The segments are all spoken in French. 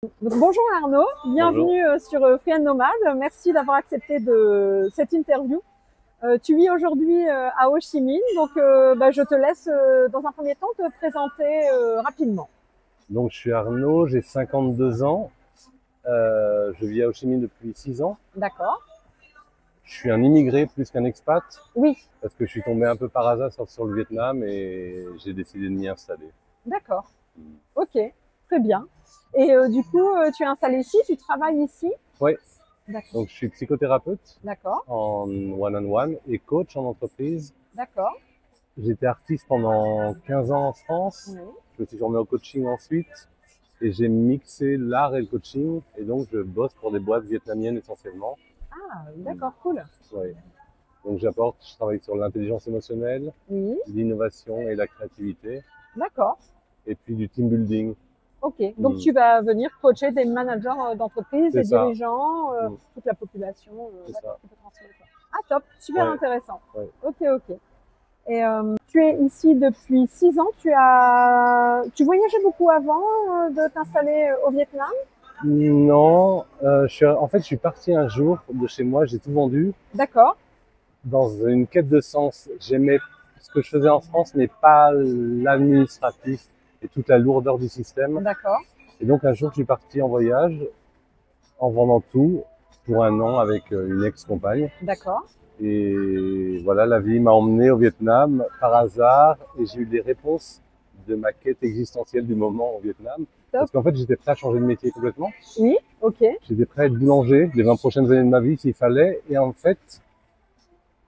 Donc, bonjour Arnaud, bienvenue sur Free and Nomad. Merci d'avoir accepté cette interview. Tu vis aujourd'hui à Ho Chi Minh, donc je te laisse dans un premier temps te présenter rapidement. Donc je suis Arnaud, j'ai 52 ans, je vis à Ho Chi Minh depuis 6 ans. D'accord. Je suis un immigré plus qu'un expat. Oui. Parce que je suis tombé un peu par hasard sur le Vietnam et j'ai décidé de m'y installer. D'accord. Ok, très bien. Et du coup, tu es installé ici, tu travailles ici? Oui. D'accord. Donc je suis psychothérapeute. D'accord. En one-on-one et coach en entreprise. D'accord. J'étais artiste pendant 15 ans en France. Oui. Je me suis formé au coaching ensuite et j'ai mixé l'art et le coaching et donc je bosse pour des boîtes vietnamiennes essentiellement. Ah, d'accord, cool. Oui. Donc je travaille sur l'intelligence émotionnelle, oui. l'innovation et la créativité. D'accord. Et puis du team building. Ok, donc tu vas venir coacher des managers d'entreprise, des ça. dirigeants, toute la population. C'est ça. Ah top, super intéressant. Ouais. Ok. Et tu es ici depuis 6 ans. Tu voyageais beaucoup avant de t'installer au Vietnam? Non, je suis parti un jour de chez moi, j'ai tout vendu. D'accord. Dans une quête de sens. J'aimais ce que je faisais en France, mais pas l'administratif et toute la lourdeur du système. D'accord. Et donc un jour, je suis parti en voyage en vendant tout pour 1 an avec une ex-compagne. D'accord. Et voilà, la vie m'a emmené au Vietnam par hasard et j'ai eu des réponses de ma quête existentielle du moment au Vietnam. Top. Parce qu'en fait, j'étais prêt à changer de métier complètement. Oui, ok. J'étais prêt à être boulanger les 20 prochaines années de ma vie s'il fallait. Et en fait,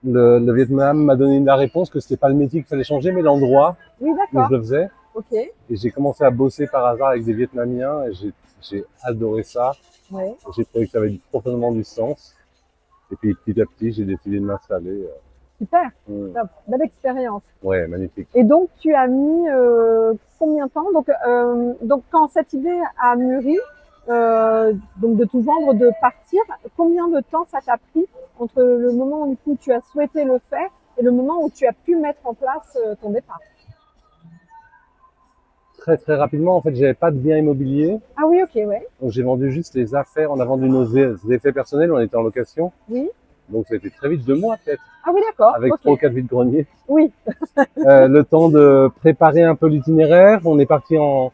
le Vietnam m'a donné la réponse que c'était pas le métier qu'il fallait changer, mais l'endroit où je le faisais. Ok. Et j'ai commencé à bosser par hasard avec des Vietnamiens et j'ai adoré ça. Ouais. J'ai trouvé que ça avait profondément du sens. Et puis petit à petit, j'ai décidé de m'installer. Super, top. Belle expérience. Ouais, magnifique. Et donc tu as mis combien de temps? Donc quand cette idée a mûri, donc de tout vendre, de partir, combien de temps ça t'a pris entre le moment où tu as souhaité le faire et le moment où tu as pu mettre en place ton départ? Très très rapidement, en fait, j'avais pas de bien immobilier. Ah oui, ok, ouais. Donc j'ai vendu juste les affaires, on a vendu nos effets personnels, on était en location. Oui. Donc ça a été très vite, 2 mois peut-être. Ah oui, d'accord. Avec 3 ou 4 vides-greniers. Oui. Le temps de préparer un peu l'itinéraire, on est parti en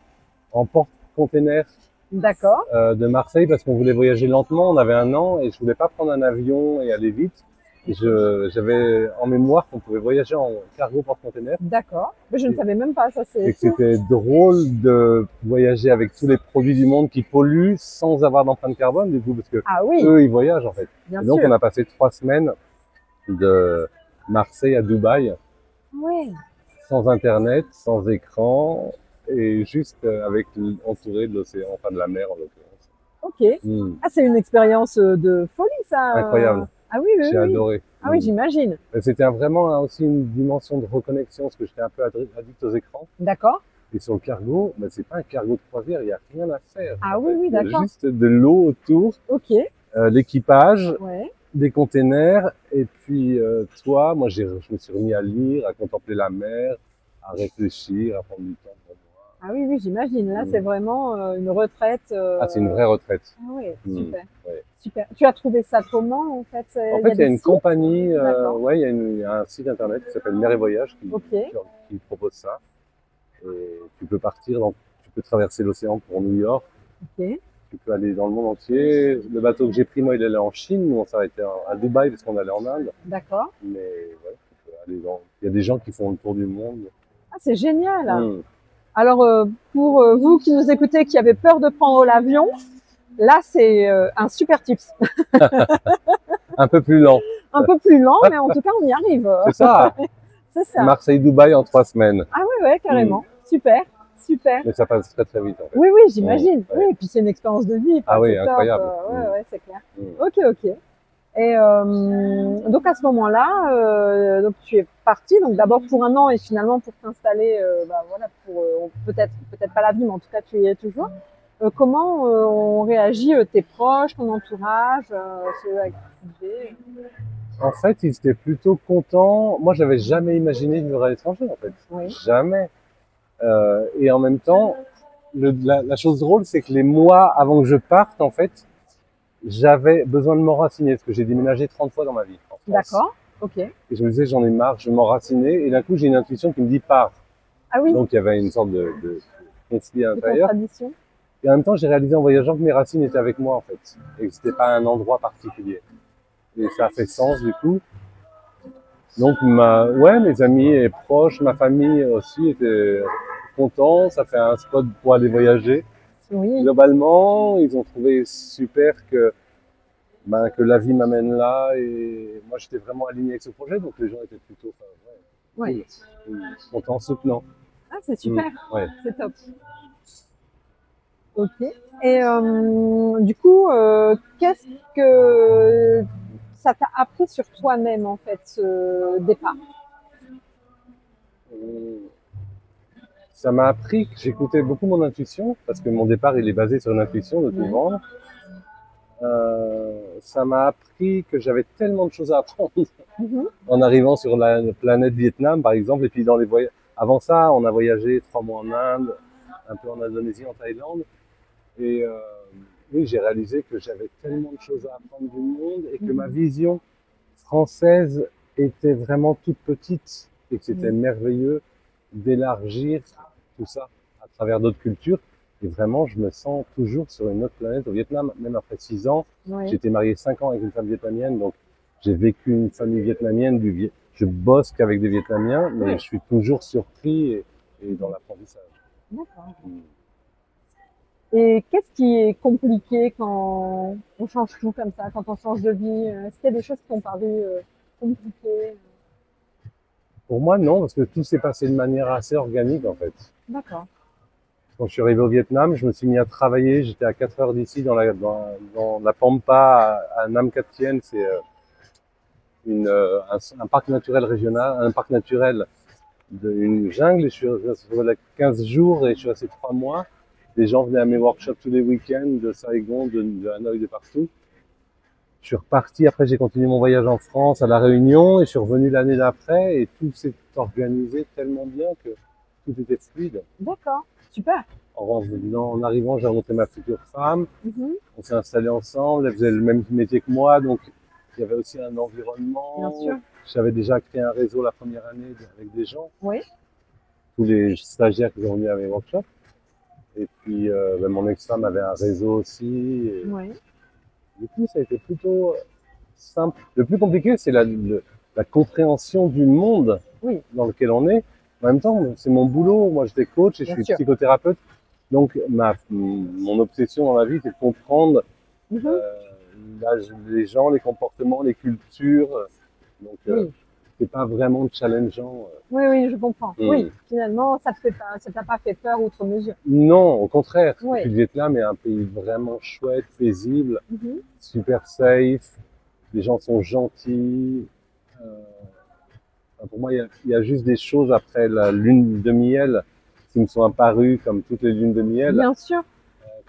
porte-container. D'accord. De Marseille parce qu'on voulait voyager lentement, on avait 1 an et je voulais pas prendre un avion et aller vite. Et j'avais en mémoire qu'on pouvait voyager en cargo porte-container. D'accord. Mais je ne savais même pas ça. Et que c'était drôle de voyager avec tous les produits du monde qui polluent sans avoir d'empreinte carbone du coup parce que eux ils voyagent en fait. Bien et donc sûr. on a passé 3 semaines de Marseille à Dubaï. Ouais. Sans internet, sans écran et juste entouré de l'océan, enfin de la mer en l'occurrence. Ok. Ah, c'est une expérience de folie, ça. Incroyable. Ah oui, J'ai adoré. Ah oui, j'imagine. C'était vraiment aussi une dimension de reconnexion, parce que j'étais un peu addict aux écrans. D'accord. Et sur le cargo, c'est pas un cargo de croisière, il n'y a rien à faire. Ah oui, d'accord. Il y a juste de l'eau autour. Ok. L'équipage, ouais. Des containers, et puis toi, moi je me suis remis à lire, à contempler la mer, à réfléchir, à prendre du temps pour moi. Ah oui, j'imagine. Là, c'est vraiment une retraite. Ah, c'est une vraie retraite. Ah oui, super. Ouais. Super. Tu as trouvé ça comment, en fait? En fait, il y a une compagnie, il y a un site internet qui s'appelle Mer et Voyage qui propose ça. Et tu peux partir, tu peux traverser l'océan pour New York. Ok. Tu peux aller dans le monde entier. Le bateau que j'ai pris, moi, il allait en Chine. Nous, on s'arrêtait à Dubaï parce qu'on allait en Inde. D'accord. Mais ouais, tu peux aller il y a des gens qui font le tour du monde. Ah, c'est génial. Alors, pour vous qui nous écoutez, qui avez peur de prendre l'avion, là, c'est un super tips. Un peu plus lent. Un peu plus lent, mais en tout cas, on y arrive. C'est ça. C'est ça. Marseille-Dubaï en 3 semaines. Ah oui, carrément. Super. Super. Mais ça passe très très vite. En fait. Oui, j'imagine. Oui, et puis c'est une expérience de vie. Ah oui, incroyable. Ouais, c'est clair. Ok. Et donc à ce moment-là, donc tu es parti, donc d'abord pour 1 an et finalement pour t'installer, pour peut-être pas la vie, mais en tout cas tu y es toujours. Comment ont réagi tes proches, ton entourage, ceux avec qui tu vivais? En fait, ils étaient plutôt contents. Moi, j'avais jamais imaginé vivre à l'étranger, en fait. Oui. Jamais. Et en même temps, la chose drôle, c'est que les mois avant que je parte, en fait, j'avais besoin de m'enraciner parce que j'ai déménagé 30 fois dans ma vie. D'accord, ok. Et je me disais, j'en ai marre, je vais m'enraciner. Et d'un coup, j'ai une intuition qui me dit, pars. Ah oui. Donc, il y avait une sorte de conflit à l'intérieur. Et en même temps, j'ai réalisé en voyageant que mes racines étaient avec moi, en fait. Et que c'était pas un endroit particulier. Et ça a fait sens, du coup. Donc, mes amis et proches, ma famille aussi étaient contents. Ça fait un spot pour aller voyager. Oui. Globalement, ils ont trouvé super que la vie m'amène là. Et moi, j'étais vraiment aligné avec ce projet. Donc, les gens étaient plutôt contents, soutenants. Ah, c'est super. Ouais. C'est top. Ok. Et du coup, qu'est-ce que ça t'a appris sur toi-même, en fait, ce départ? Ça m'a appris que j'écoutais beaucoup mon intuition, parce que mon départ, il est basé sur une intuition de tout vendre. Ça m'a appris que j'avais tellement de choses à apprendre en arrivant sur la planète Vietnam, par exemple, et puis dans les voyages. Avant ça, on a voyagé 3 mois en Inde, un peu en Indonésie, en Thaïlande. Et oui, j'ai réalisé que j'avais tellement de choses à apprendre du monde et que ma vision française était vraiment toute petite et que c'était merveilleux d'élargir tout ça à travers d'autres cultures. Et vraiment, je me sens toujours sur une autre planète au Vietnam, même après 6 ans. Oui. J'étais marié 5 ans avec une femme vietnamienne, donc j'ai vécu une famille vietnamienne. Je bosse qu'avec des Vietnamiens, mais je suis toujours surpris et dans l'apprentissage. D'accord. Et qu'est-ce qui est compliqué quand on change tout comme ça, quand on change de vie? Est-ce qu'il y a des choses qui t'ont paru compliquées? Pour moi, non, parce que tout s'est passé de manière assez organique, en fait. D'accord. Quand je suis arrivé au Vietnam, je me suis mis à travailler. J'étais à 4 heures d'ici, dans la Pampa, à Nam Quat Tien. C'est un parc naturel régional, un parc naturel d'une jungle. Et je suis resté là 15 jours et je suis resté 3 mois. Les gens venaient à mes workshops tous les week-ends, de Saigon, de Hanoï, de partout. Je suis reparti, après j'ai continué mon voyage en France, à La Réunion, et je suis revenu l'année d'après, et tout s'est organisé tellement bien que tout était fluide. D'accord, super. En arrivant, j'ai rencontré ma future femme, on s'est installés ensemble, elle faisait le même métier que moi, donc il y avait aussi un environnement. Bien sûr. J'avais déjà créé un réseau la première année avec des gens. Oui. Tous les stagiaires qui sont venus à mes workshops. Et puis, mon ex-femme avait un réseau aussi. Et oui. Du coup, ça a été plutôt simple. Le plus compliqué, c'est la compréhension du monde dans lequel on est. En même temps, c'est mon boulot. Moi, j'étais coach et je suis psychothérapeute. Donc, mon obsession dans la vie, c'est de comprendre les gens, les comportements, les cultures. Donc, c'est pas vraiment challengeant. Oui, je comprends. Oui, finalement, ça t'a pas fait peur outre mesure. Non, au contraire. Le Vietnam est un pays vraiment chouette, paisible, super safe. Les gens sont gentils. Pour moi, il y a juste des choses après la lune de miel qui me sont apparues comme toutes les lunes de miel. Bien sûr.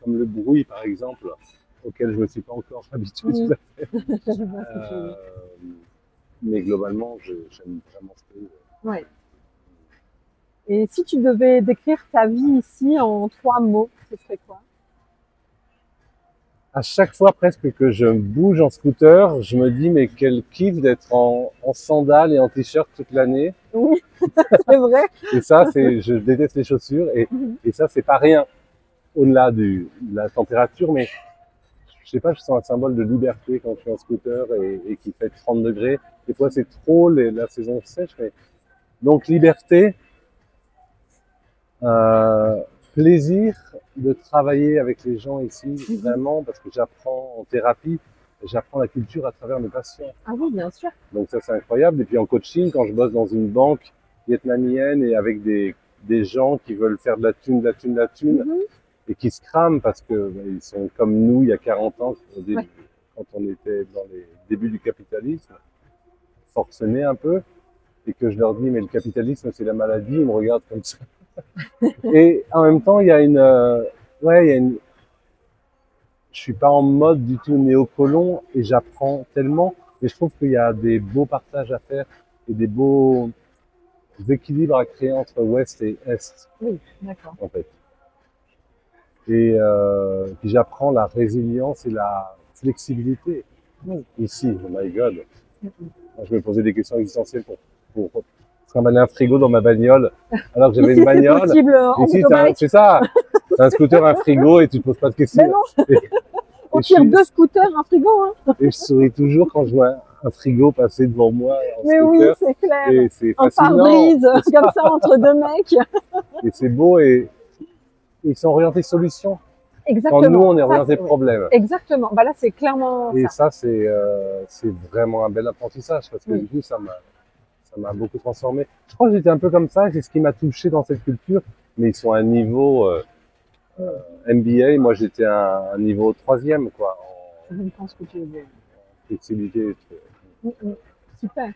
Comme le bruit, par exemple, auquel je me suis pas encore habitué tout à fait. Mais globalement, j'aime vraiment ce pays. Ouais. Et si tu devais décrire ta vie ici en 3 mots, ce serait quoi? À chaque fois presque que je bouge en scooter, je me dis mais quel kiff d'être en sandales et en t-shirt toute l'année. Oui, c'est vrai. Et ça, je déteste les chaussures et ça, c'est pas rien au-delà de la température, mais je sais pas, je sens un symbole de liberté quand je suis en scooter et qu'il fait 30 degrés. Des fois, c'est trop la saison sèche, mais donc liberté, plaisir de travailler avec les gens ici, vraiment, parce que j'apprends en thérapie, j'apprends la culture à travers mes patients. Ah oui, bien sûr. Donc ça, c'est incroyable. Et puis en coaching, quand je bosse dans une banque vietnamienne et avec des gens qui veulent faire de la thune, et qui se crament parce que ils sont comme nous il y a 40 ans, quand on était dans les débuts du capitalisme, forcenés un peu, et que je leur dis mais le capitalisme c'est la maladie, ils me regardent comme ça. Et en même temps, il y a je suis pas en mode du tout néocolon et j'apprends tellement, et je trouve qu'il y a des beaux partages à faire et des beaux équilibres à créer entre Ouest et Est. Oui, d'accord. En fait. Et puis j'apprends la résilience et la flexibilité. Ici, oh my God. Moi, je me posais des questions existentielles pour trimballer un frigo dans ma bagnole, alors que j'avais une bagnole. Possible, Ici, c'est ça. T'as un scooter, un frigo, et tu te poses pas de questions. Mais non. Au pire, 2 scooters, un frigo. Hein. Et je souris toujours quand je vois un frigo passer devant moi en Mais scooter. oui, c'est clair. Et c'est un fascinant. pare-brise, comme ça, entre 2 mecs. Et c'est beau, et ils sont orientés solutions. Exactement. Quand nous, on est orienté problème. Exactement. Bah là, c'est clairement et ça. c'est vraiment un bel apprentissage, parce que du coup, ça m'a beaucoup transformé. Je crois que j'étais un peu comme ça, c'est ce qui m'a touché dans cette culture, mais ils sont à un niveau MBA, moi j'étais à un niveau 3e, quoi. Je pense que tu veux dire. Flexibilité. Super.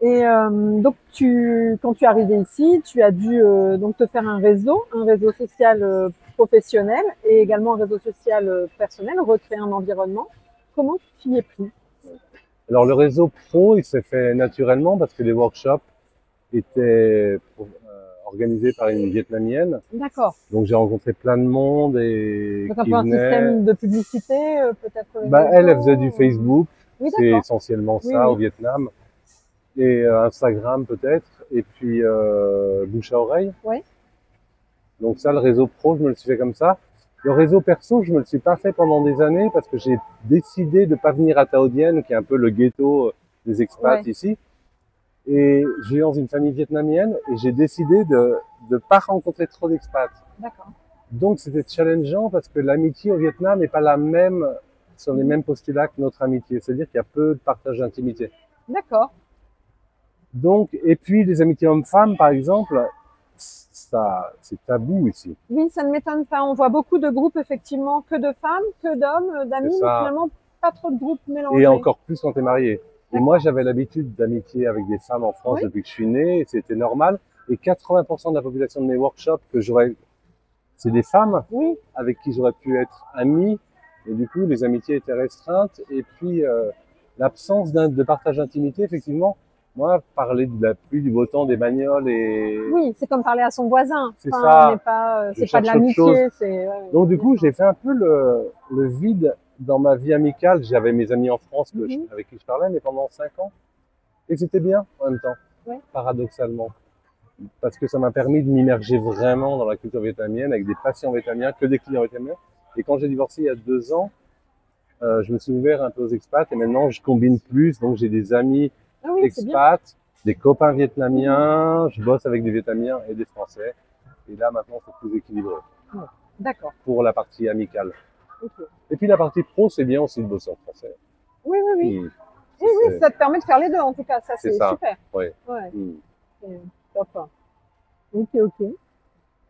Et donc, quand tu es arrivé ici, tu as dû donc te faire un réseau social professionnel et également un réseau social personnel, recréer un environnement. Comment tu t'y es pris? Alors, le réseau pro, il s'est fait naturellement parce que les workshops étaient organisés par une Vietnamienne. D'accord. Donc, j'ai rencontré plein de monde et donc, un peu un système de publicité, peut-être? Elle faisait du Facebook. Oui, c'est essentiellement ça au Vietnam. Et Instagram peut-être, et puis bouche à oreille. Oui. Donc ça, le réseau pro, je me le suis fait comme ça. Le réseau perso, je me le suis pas fait pendant des années parce que j'ai décidé de pas venir à Tha O Dien, qui est un peu le ghetto des expats ici. Et je vis dans une famille vietnamienne et j'ai décidé de pas rencontrer trop d'expats. D'accord. Donc c'était challengeant parce que l'amitié au Vietnam n'est pas la même sur les mêmes postulats que notre amitié. C'est-à-dire qu'il y a peu de partage d'intimité. D'accord. Donc, et puis les amitiés hommes-femmes, par exemple, ça, c'est tabou ici. Oui, ça ne m'étonne pas. On voit beaucoup de groupes, effectivement, que de femmes, que d'hommes, d'amis, mais finalement, pas trop de groupes mélangés. Et encore plus quand tu es marié. Et moi, j'avais l'habitude d'amitié avec des femmes en France depuis que je suis né, et c'était normal. Et 80% de la population de mes workshops c'est des femmes avec qui j'aurais pu être ami. Et du coup, les amitiés étaient restreintes. Et puis, l'absence de partage d'intimité, effectivement, moi, parler de la pluie, du beau temps, des bagnoles et... Oui, c'est comme parler à son voisin. C'est ça. C'est pas de l'amitié. Donc, du coup, j'ai fait un peu le vide dans ma vie amicale. J'avais mes amis en France avec qui je parlais, mais pendant 5 ans. Et c'était bien, en même temps, paradoxalement. Parce que ça m'a permis de m'immerger vraiment dans la culture vietnamienne, avec des patients vietnamiens, que des clients vietnamiens. Et quand j'ai divorcé il y a 2 ans, je me suis ouvert un peu aux expats et maintenant je combine plus. Donc j'ai des amis expats, des copains vietnamiens, je bosse avec des Vietnamiens et des Français. Et là maintenant c'est plus équilibré. D'accord. Pour la partie amicale. Et puis la partie pro, c'est bien aussi de bosser en français. Oui, ça te permet de faire les deux en tout cas, ça c'est super. Oui. C'est top. Ok.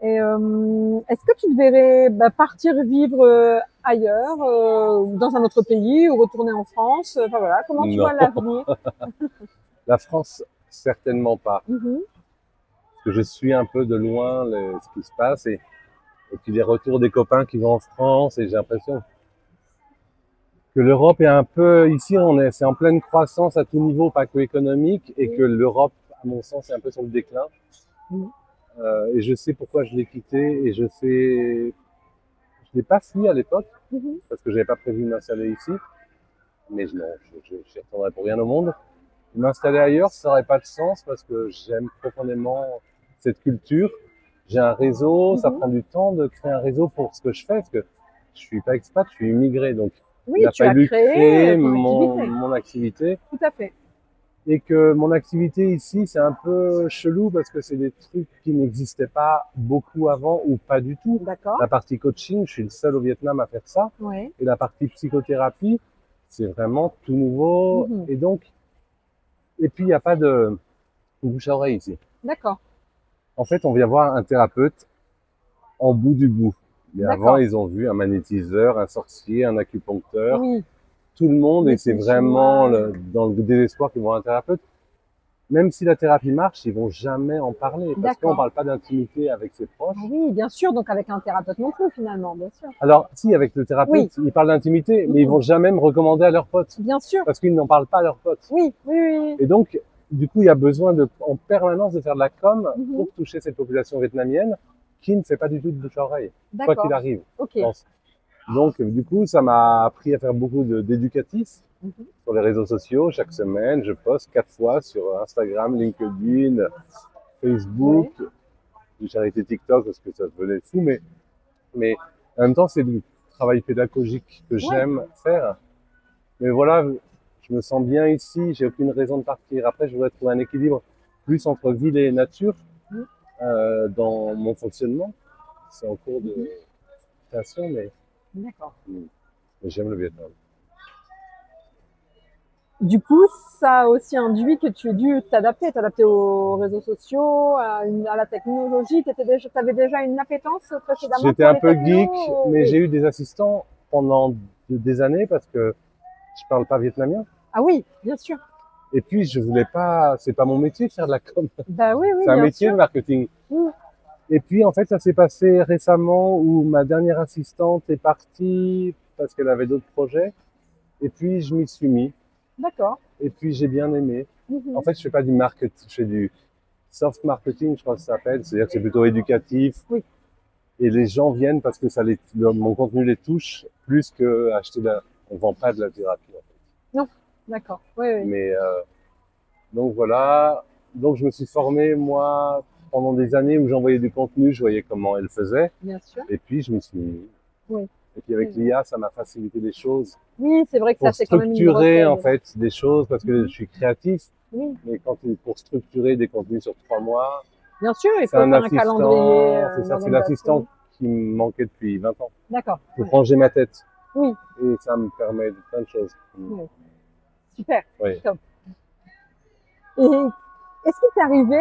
Et est-ce que tu te verrais partir vivre ailleurs, dans un autre pays, ou retourner en France? Enfin voilà, comment tu vois l'avenir? La France, certainement pas. Parce que je suis un peu de loin ce qui se passe et puis les retours des copains qui vont en France et j'ai l'impression que l'Europe est un peu ici, c'est en pleine croissance à tout niveau, pas que économique, et que l'Europe, à mon sens, est un peu sur le déclin. Et je sais pourquoi je l'ai quitté et je l'ai pas fui à l'époque parce que j'avais pas prévu de m'installer ici. Mais non, je n'y retournerai pour rien au monde. M'installer ailleurs, ça n'aurait pas de sens parce que j'aime profondément cette culture. J'ai un réseau, ça prend du temps de créer un réseau pour ce que je fais parce que je suis pas expat, je suis immigré, donc il a fallu créer mon activité. Tout à fait. Et que mon activité ici, c'est un peu chelou parce que c'est des trucs qui n'existaient pas beaucoup avant ou pas du tout. D'accord. La partie coaching, je suis le seul au Vietnam à faire ça. Et la partie psychothérapie, c'est vraiment tout nouveau. Et puis il n'y a pas de bouche à oreille ici. D'accord. En fait, on vient voir un thérapeute en bout du bout. Mais avant, ils ont vu un magnétiseur, un sorcier, un acupuncteur. Tout le monde, et c'est vraiment dans le désespoir qu'ils vont voir un thérapeute. Même si la thérapie marche, ils vont jamais en parler parce qu'on parle pas d'intimité avec ses proches. Oui, bien sûr, donc avec un thérapeute non plus finalement, bien sûr. Alors, si, avec le thérapeute, ils parlent d'intimité, mais ils vont jamais me recommander à leurs potes. Bien sûr. Parce qu'ils n'en parlent pas à leurs potes. Oui. Et donc, du coup, il y a besoin en permanence de faire de la com pour toucher cette population vietnamienne qui ne fait pas du tout de bouche à oreille, quoi D'accord. qu'il arrive. Ok. je pense. Donc, du coup, ça m'a appris à faire beaucoup d'éducatifs Mhm. sur les réseaux sociaux. Chaque semaine, je poste 4 fois sur Instagram, LinkedIn, Facebook. J'ai arrêté TikTok parce que ça devenait fou, mais en même temps, c'est du travail pédagogique que j'aime faire. Mais voilà, je me sens bien ici, j'ai aucune raison de partir. Après, je voudrais trouver un équilibre plus entre ville et nature dans mon fonctionnement. C'est en cours de création, mais j'aime le Vietnam. Du coup, ça a aussi induit que tu as dû t'adapter aux réseaux sociaux, à la technologie. Tu avais déjà une appétence précédemment J'étais pour un les peu technos, geek, mais j'ai eu des assistants pendant des années parce que je parle pas vietnamien. Ah oui, bien sûr. Et puis, je voulais pas, c'est pas mon métier de faire de la com. Bah oui, C'est un bien métier sûr. de marketing. Et puis, en fait, ça s'est passé récemment où ma dernière assistante est partie parce qu'elle avait d'autres projets. Et puis, je m'y suis mis. D'accord. Et puis, j'ai bien aimé. En fait, je fais pas du marketing, je fais du soft marketing, je crois que ça s'appelle. C'est-à-dire que c'est plutôt éducatif. Oui. Et les gens viennent parce que mon contenu les touche plus que acheter on vend pas de la thérapie, en fait. Non. D'accord. Oui. Mais, donc voilà. Donc, je me suis formé, moi, pendant des années où j'envoyais du contenu, je voyais comment elle faisait. Bien sûr. Et puis, je me suis mis. Oui. Et puis, avec l'IA, ça m'a facilité les choses. Oui, c'est vrai que ça Pour fait quand même une structurer, en grosse fait, des choses, parce que je suis créatif. Oui. Mais pour structurer des contenus sur 3 mois. Bien sûr, il faut faire un calendrier. C'est ça, c'est l'assistant qui me manquait depuis 20 ans. D'accord. Pour ranger ma tête. Oui. Et ça me permet de plein de choses. Oui. Super. Oui. Top. Et est-ce qu'il t'est arrivé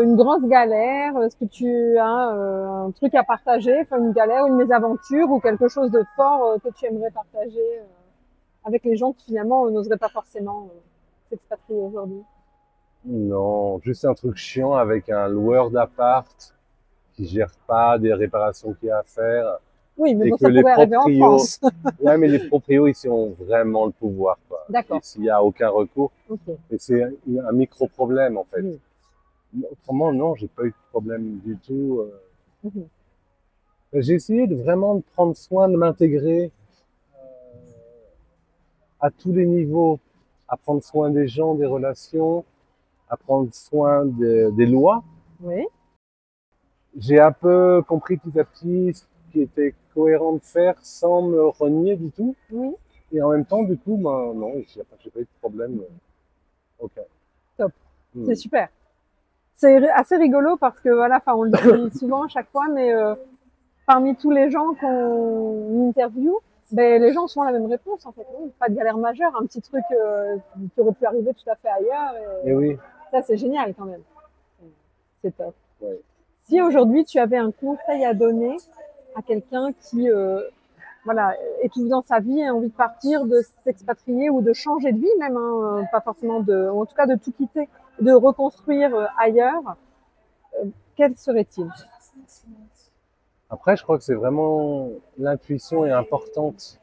une grosse galère? Est-ce que tu as un truc à partager, enfin une galère, une mésaventure ou quelque chose de fort que tu aimerais partager avec les gens qui finalement n'oseraient pas forcément s'expatrier aujourd'hui? Non, juste un truc chiant avec un loueur d'appart qui gère pas des réparations qu'il y a à faire. Oui, mais et bon, que ça les pourrait arriver en France. Ouais, mais les proprios ici ont vraiment le pouvoir, quoi. D'accord. Et s'il y a aucun recours. Okay. Et c'est un micro-problème, en fait. Oui. Autrement, non, j'ai pas eu de problème du tout. J'ai essayé vraiment de prendre soin de m'intégrer à tous les niveaux, à prendre soin des gens, des relations, à prendre soin des lois. Oui. J'ai un peu compris petit à petit ce qui était cohérent de faire sans me renier du tout. Oui. Et en même temps, du coup, ben, non, j'ai pas eu de problème. Ok. Top. C'est super. C'est assez rigolo parce que voilà, enfin, on le dit souvent à chaque fois, mais parmi tous les gens qu'on interviewe, ben, les gens ont souvent la même réponse en fait. Non, pas de galère majeure, un petit truc qui aurait pu arriver tout à fait ailleurs. Et oui. Ça, c'est génial quand même. C'est top. Ouais. Si aujourd'hui tu avais un conseil à donner à quelqu'un qui voilà, est tout dans sa vie et a envie de partir, de s'expatrier ou de changer de vie même, hein, pas forcément ou en tout cas de tout quitter, de reconstruire ailleurs, quel serait-il? Après, je crois que c'est vraiment l'intuition est importante.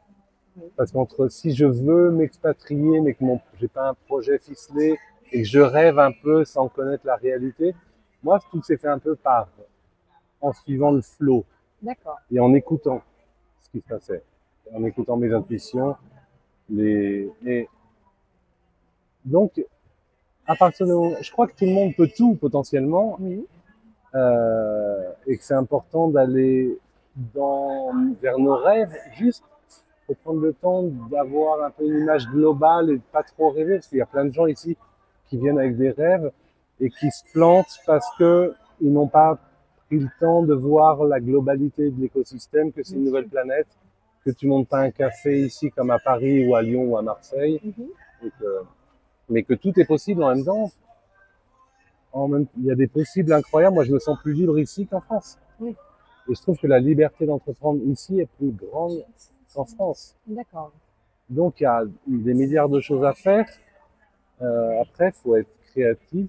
Parce qu'entre si je veux m'expatrier, mais que j'ai pas un projet ficelé et que je rêve un peu sans connaître la réalité, moi, tout s'est fait un peu en suivant le flow. D'accord. Et en écoutant ce qui se passait. En écoutant mes intuitions. Donc, à partir de je crois que tout le monde peut tout potentiellement. Oui. Et que c'est important d'aller vers nos rêves, juste pour prendre le temps d'avoir un peu une image globale et de pas trop rêver, parce qu'il y a plein de gens ici qui viennent avec des rêves et qui se plantent parce que ils n'ont pas pris le temps de voir la globalité de l'écosystème, que c'est une nouvelle planète, que tu montes pas un café ici comme à Paris ou à Lyon ou à Marseille, mais que tout est possible en même temps. Il y a des possibles incroyables. Moi, je me sens plus libre ici qu'en France. Oui. Et je trouve que la liberté d'entreprendre ici est plus grande qu'en France. D'accord. Donc, il y a des milliards de choses à faire. Après, il faut être créatif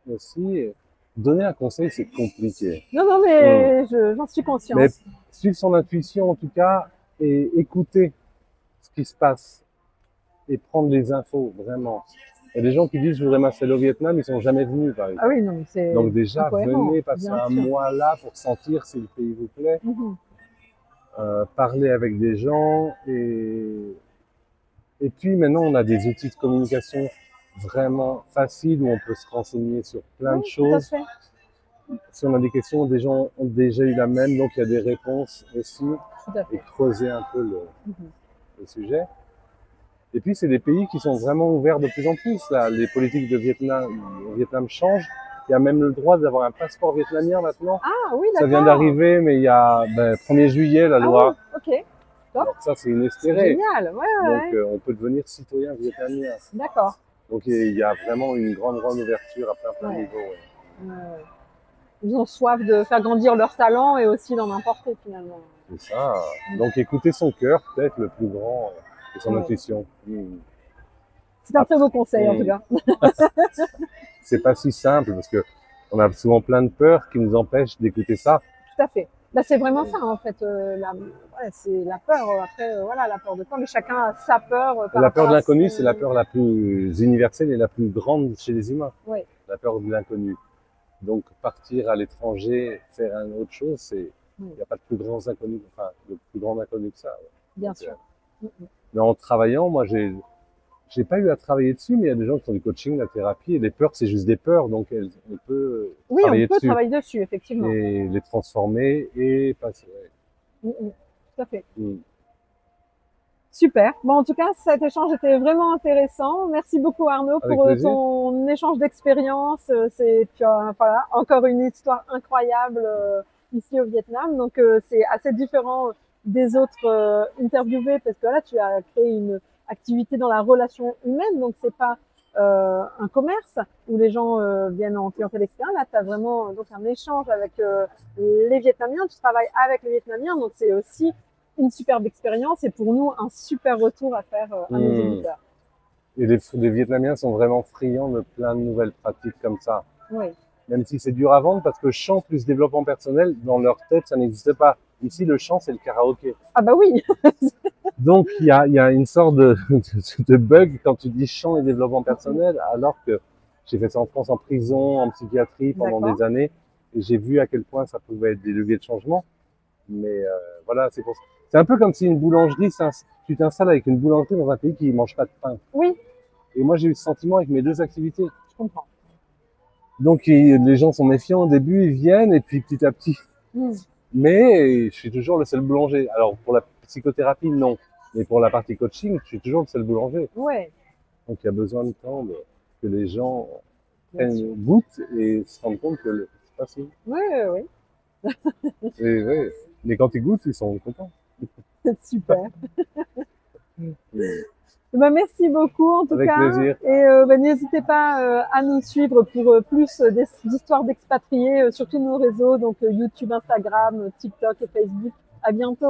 aussi. Donner un conseil, c'est compliqué. Non, mais j'en suis consciente. Mais suivre son intuition, en tout cas, et écouter ce qui se passe et prendre les infos, vraiment. Il y a des gens qui disent je voudrais m'installer au Vietnam, ils sont jamais venus par exemple. Ah oui, non, mais c'est Donc déjà, incohérent, venez passer bien un sûr. mois là pour sentir si le pays vous plaît, Mhm. parler avec des gens et puis maintenant on a des outils de communication vraiment faciles où on peut se renseigner sur plein de Oui, tout à choses. fait. Si on a des questions, des gens ont déjà eu la même, donc il y a des réponses aussi Tout à et fait. creuser un peu Mhm. le sujet. Et puis, c'est des pays qui sont vraiment ouverts de plus en plus. Là, les politiques de Vietnam, au Vietnam changent. Il y a même le droit d'avoir un passeport vietnamien maintenant. Ah oui, Ça vient d'accord. d'arriver, mais il y a 1er juillet la Ah loi. oui, ok. Top. Alors ça, c'est C'est inespéré. génial. Ouais, Donc, ouais. on peut devenir citoyen vietnamien. D'accord. Donc, il y a vraiment une grande ouverture à plein Ouais. niveaux. Ouais. Ils ont soif de faire grandir leur talent et aussi d'en importer finalement. C'est ça. Donc, écouter son cœur, peut-être le plus grand, et son Ouais. intuition. C'est un très beau conseil en tout cas. C'est pas si simple parce que on a souvent plein de peurs qui nous empêchent d'écouter ça. Tout à fait. Bah, c'est vraiment ça en fait. C'est la peur. Après, voilà, la peur de quoi. Mais chacun a sa peur. Par La peur de rapport à l'inconnu, son- c'est la peur la plus universelle et la plus grande chez les humains. Oui. La peur de l'inconnu. Donc partir à l'étranger, faire une autre chose, c'est il n'y a pas de plus grand inconnu, enfin de plus grand inconnu que ça. Ouais. Bien Donc, sûr. mais en travaillant, moi j'ai pas eu à travailler dessus, mais il y a des gens qui font du coaching, de la thérapie, et les peurs, c'est juste des peurs, donc on peut Oui, on travailler peut dessus travailler dessus effectivement. et les transformer et passer. Ouais. Tout à fait. Mm. Super. Bon, en tout cas, cet échange était vraiment intéressant. Merci beaucoup Arnaud Avec pour plaisir. ton échange d'expérience. Tu as, voilà, encore une histoire incroyable ici au Vietnam. Donc, c'est assez différent des autres interviewés parce que là, tu as créé une activité dans la relation humaine. Donc, c'est pas un commerce où les gens viennent en clientèle externe. Là, tu as vraiment donc un échange avec les Vietnamiens. Tu travailles avec les Vietnamiens. Donc, c'est aussi une superbe expérience et pour nous un super retour à faire à nos auditeurs. Et les Vietnamiens sont vraiment friands de plein de nouvelles pratiques comme ça. Oui. Même si c'est dur à vendre parce que chant plus développement personnel, dans leur tête, ça n'existe pas. Ici, le chant, c'est le karaoké. Ah bah oui. Donc, il y a une sorte de bug quand tu dis chant et développement personnel, alors que j'ai fait ça en France en prison, en psychiatrie pendant des années, et j'ai vu à quel point ça pouvait être des leviers de changement. Mais voilà, c'est pour ça. C'est un peu comme si une boulangerie, tu t'installes avec une boulangerie dans un pays qui ne mange pas de pain. Oui. Et moi, j'ai eu ce sentiment avec mes deux activités. Je comprends. Donc, les gens sont méfiants au début, ils viennent, et puis petit à petit. Mais je suis toujours le seul boulanger. Alors, pour la psychothérapie, non. Mais pour la partie coaching, je suis toujours le seul boulanger. Ouais. Donc, il y a besoin de temps que les gens prennent goût et se rendent compte que c'est facile. Oui, oui. Et oui. Mais quand ils goûtent, ils sont contents. Super. Bah, merci beaucoup en tout Avec cas. Plaisir. Et n'hésitez pas à nous suivre pour plus d'histoires d'expatriés sur tous nos réseaux, donc YouTube, Instagram, TikTok et Facebook. À bientôt.